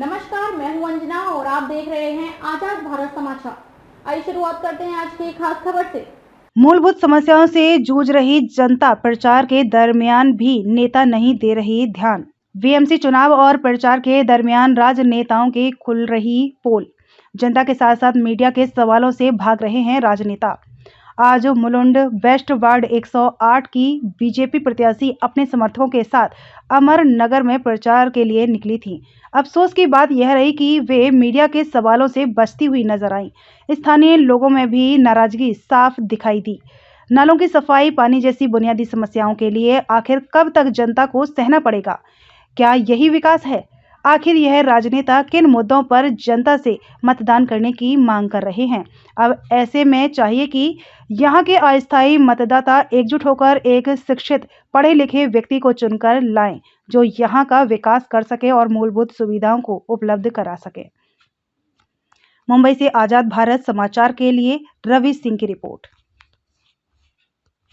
नमस्कार, मैं हूं अंजना और आप देख रहे हैं आजाद भारत समाचार। आइए शुरुआत करते हैं आज की खास खबर से। मूलभूत समस्याओं से जूझ रही जनता प्रचार के दरमियान भी नेता नहीं दे रही ध्यान। बीएमसी चुनाव और प्रचार के दरमियान राजनेताओं की खुल रही पोल। जनता के साथ साथ मीडिया के सवालों से भाग रहे हैं राजनेता। आज मुलुंड वेस्ट वार्ड 108 की बीजेपी प्रत्याशी अपने समर्थकों के साथ अमर नगर में प्रचार के लिए निकली थी। अफसोस की बात यह रही कि वे मीडिया के सवालों से बचती हुई नजर आईं। स्थानीय लोगों में भी नाराजगी साफ दिखाई दी। नालों की सफाई, पानी जैसी बुनियादी समस्याओं के लिए आखिर कब तक जनता को सहना पड़ेगा? क्या यही विकास है? आखिर यह राजनेता किन मुद्दों पर जनता से मतदान करने की मांग कर रहे हैं? अब ऐसे में चाहिए कि यहाँ के अस्थायी मतदाता एकजुट होकर एक शिक्षित, पढ़े लिखे व्यक्ति को चुनकर लाएं, जो यहाँ का विकास कर सके और मूलभूत सुविधाओं को उपलब्ध करा सके। मुंबई से आजाद भारत समाचार के लिए रवि सिंह की रिपोर्ट।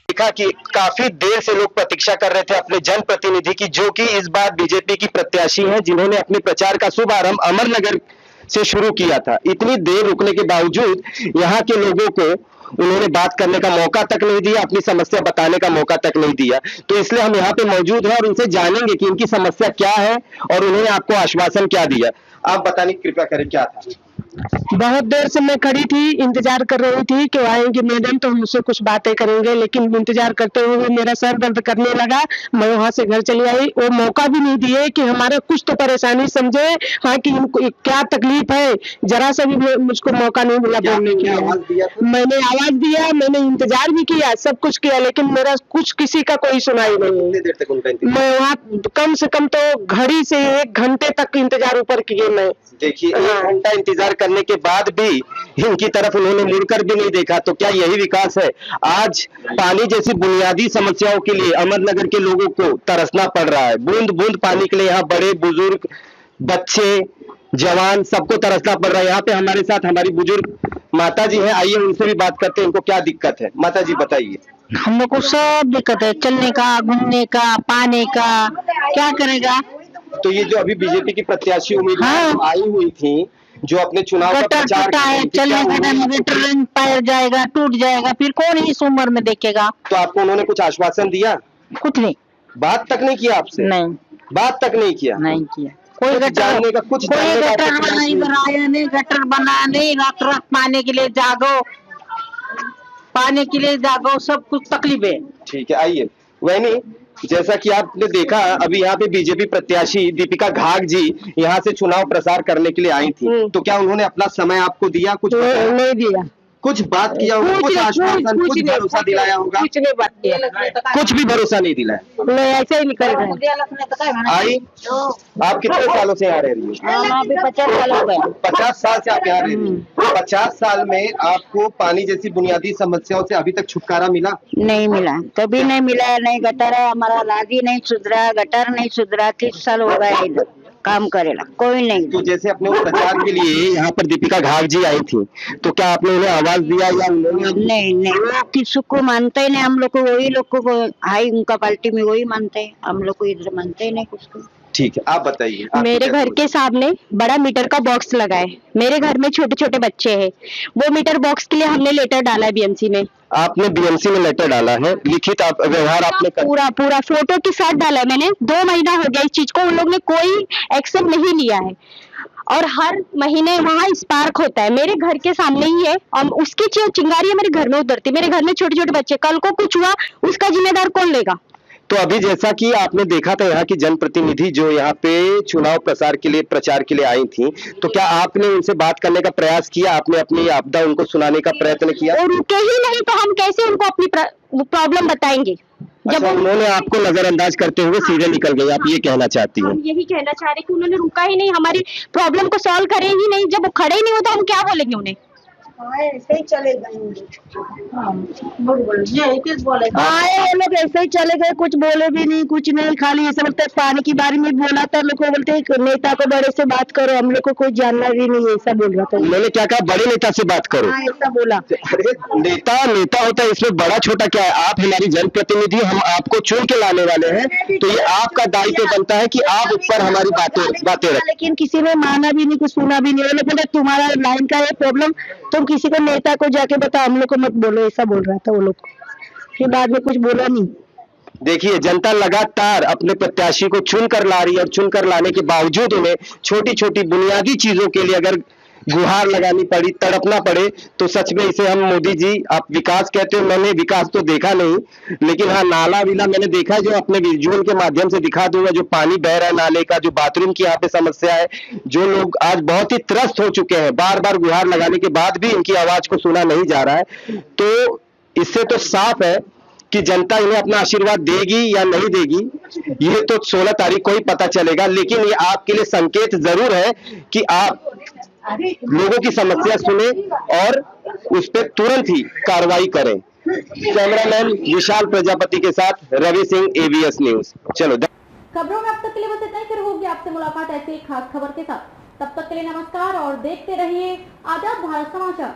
देखा कि काफी देर से लोग प्रतीक्षा कर रहे थे अपने जनप्रतिनिधि की, जो कि इस बार बीजेपी की प्रत्याशी हैं, जिन्होंने अपने प्रचार का शुभारंभ अमरनगर से शुरू किया था। इतनी देर रुकने के बावजूद यहाँ के लोगों को उन्होंने बात करने का मौका तक नहीं दिया, अपनी समस्या बताने का मौका तक नहीं दिया। तो इसलिए हम यहाँ पे मौजूद हैं और उनसे जानेंगे कि इनकी समस्या क्या है और उन्होंने आपको आश्वासन क्या दिया। आप बताने की कृपया करें, क्या था? बहुत देर से मैं खड़ी थी, इंतजार कर रही थी कि आएंगे मैडम तो हमसे कुछ बातें करेंगे, लेकिन इंतजार करते हुए मेरा सर दर्द करने लगा। मैं वहां से घर चली आई। वो मौका भी नहीं दिए कि हमारा कुछ तो परेशानी समझे, हाँ कि इनको क्या तकलीफ है, जरा सा भी मुझको मौका नहीं मिला बोलने के लिए। मैंने आवाज दिया, मैंने इंतजार भी किया, सब कुछ किया, लेकिन मेरा कुछ किसी का कोई सुनाई नहीं। देर तक उनका इंतजार? मैं वहाँ कम से कम तो घड़ी से 1 घंटे तक इंतजार ऊपर किए मैं। देखिए, 1 घंटा इंतजार करने के बाद भी इनकी तरफ उन्होंने मुड़कर भी नहीं देखा। तो क्या यही विकास है? आज पानी जैसी बुनियादी समस्याओं के लिए अमरनगर के लोगों को तरसना पड़ रहा है। बूंद बूंद पानी के लिए यहाँ बड़े बुजुर्ग, बच्चे, जवान सबको तरसना पड़ रहा है। यहाँ पे हमारे साथ हमारी बुजुर्ग माता जी हैं, आइए उनसे भी बात करते हैं, इनको क्या दिक्कत है। माता जी बताइए। हम लोग को सब दिक्कत है, चलने का, घूमने का, पाने का, क्या करेगा। तो ये जो अभी बीजेपी की प्रत्याशी उम्मीदवार आई हुई थी, जो अपने चुनाव का प्रचार कर रही थी, चलने का टाइम ट्रेन पैर जाएगा, टूट जाएगा, फिर कौन इस उम्र में देखेगा। तो आपको उन्होंने कुछ आश्वासन दिया? कुछ नहीं, बात तक नहीं किया आपसे? नहीं, बात तक नहीं किया? नहीं किया। कोई कोई जानने का कुछ जानने का गटर नहीं बनाया, नहीं गटर बनाने, रात रात पाने के लिए जागो, पाने के लिए जागो, सब कुछ तकलीफ है। ठीक है, आइए। वही जैसा कि आपने देखा, अभी यहाँ पे बीजेपी प्रत्याशी दीपिका घाग जी यहाँ से चुनाव प्रसार करने के लिए आई थी। तो क्या उन्होंने अपना समय आपको दिया? कुछ नहीं दिया। कुछ बात किया होगा, कुछ आश्वासन, कुछ भरोसा दिलाया होगा? कुछ नहीं बात किया, कुछ भी भरोसा नहीं दिलाया। नहीं, ऐसे ही निकल गए। आई, आप कितने सालों से यहाँ रह रही हैं? अभी 50 साल हो गए। 50 साल से आप यहाँ रह रही हैं। 50 साल में आपको पानी जैसी बुनियादी समस्याओं से अभी तक छुटकारा मिला? नहीं मिला, कभी नहीं मिला। नहीं गटर है, हमारा लादी नहीं सुधरा, गटर नहीं सुधरा, 30 साल हो गए इधर काम करेला, कोई नहीं। तो जैसे अपने प्रचार के लिए यहाँ पर दीपिका घाग जी आई थी, तो क्या आपने उन्हें आवाज दिया या उन्होंने? नहीं, वो किसी को मानते ही नहीं। हम लोग को वही लोग को हाई उनका पार्टी में वही मानते हैं, हम लोग को इधर मानते ही नहीं कुछ को। ठीक है, आप बताइए। मेरे घर के सामने बड़ा मीटर का बॉक्स लगा है। मेरे घर में छोटे छोटे बच्चे हैं। वो मीटर बॉक्स के लिए हमने लेटर डाला है बीएमसी में। आपने बीएमसी में लेटर डाला है? लिखित व्यवहार आपने पूरा फोटो के साथ डाला है मैंने। 2 महीना हो गया इस चीज को, उन लोग ने कोई एक्शन नहीं लिया है। और हर महीने वहाँ स्पार्क होता है, मेरे घर के सामने ही है, और उसकी चिंगारी मेरे घर में उतरती। मेरे घर में छोटे छोटे बच्चे, कल को कुछ हुआ उसका जिम्मेदार कौन लेगा? तो अभी जैसा कि आपने देखा था, यहाँ की जनप्रतिनिधि जो यहाँ पे चुनाव प्रचार के लिए आई थी, तो क्या आपने उनसे बात करने का प्रयास किया? आपने अपनी आपदा उनको सुनाने का प्रयत्न किया? और रुके ही नहीं तो हम कैसे उनको अपनी प्रॉब्लम बताएंगे? जब उन्होंने आपको नजरअंदाज करते हुए सीधे निकल गए, आप ये कहना चाहती हैं? हम यही कहना चाह रहे कि उन्होंने रुका ही नहीं, हमारी प्रॉब्लम को सॉल्व करे ही नहीं। जब वो खड़े ही नहीं हो तो हम क्या बोलेंगे उन्हें? ऐसे ही चले गए। आए वो लोग ऐसे ही चले गए, कुछ बोले भी नहीं, कुछ नहीं, खाली ऐसा बोलते पानी के बारे में बोला था। लोग को बोलते नेता को बड़े से बात करो, हम लोग को कोई जानना भी नहीं, ऐसा बोल रहा था। मैंने क्या कहा, बड़े नेता से बात करो। हाँ, ऐसा बोला। अरे नेता नेता होता है, इसमें बड़ा छोटा क्या है। आप हमारी जनप्रतिनिधि, हम आपको चुन के लाने वाले हैं, तो ये आपका दायित्व बनता है कि आप ऊपर हमारी बातें रखें। लेकिन किसी ने माना भी नहीं, कुछ सुना भी नहीं। वो लोग बोले तुम्हारा लाइन का है प्रॉब्लम, तुम किसी को नेता को जाके बताओ, हम लोग को मत बोलो, ऐसा बोल रहा था वो लोग। फिर बाद में कुछ बोला नहीं। देखिए, जनता लगातार अपने प्रत्याशी को चुन कर ला रही है, और चुन कर लाने के बावजूद उन्हें छोटी छोटी बुनियादी चीजों के लिए अगर गुहार लगानी पड़ी, तड़पना पड़े, तो सच में इसे हम, मोदी जी आप विकास कहते हो, मैंने विकास तो देखा नहीं, लेकिन हाँ नाला विला मैंने देखा, जो अपने विजुअल के माध्यम से दिखा दूंगा, जो पानी बह रहा है नाले का, जो बाथरूम की यहाँ पे समस्या है, जो लोग आज बहुत ही त्रस्त हो चुके हैं, बार बार गुहार लगाने के बाद भी इनकी आवाज को सुना नहीं जा रहा है। तो इससे तो साफ है कि जनता इन्हें अपना आशीर्वाद देगी या नहीं देगी, ये तो 16 तारीख को ही पता चलेगा। लेकिन ये आपके लिए संकेत जरूर है कि आप लोगों की समस्या सुने और उस पर तुरंत ही कार्रवाई करें। कैमरामैन विशाल प्रजापति के साथ रवि सिंह, ABS न्यूज। चलो खबरों में अब तक के लिए बस इतना ही। फिर होगी आपसे मुलाकात ऐसी एक खास खबर के साथ। तब तक के लिए नमस्कार और देखते रहिए आजाद भारत समाचार।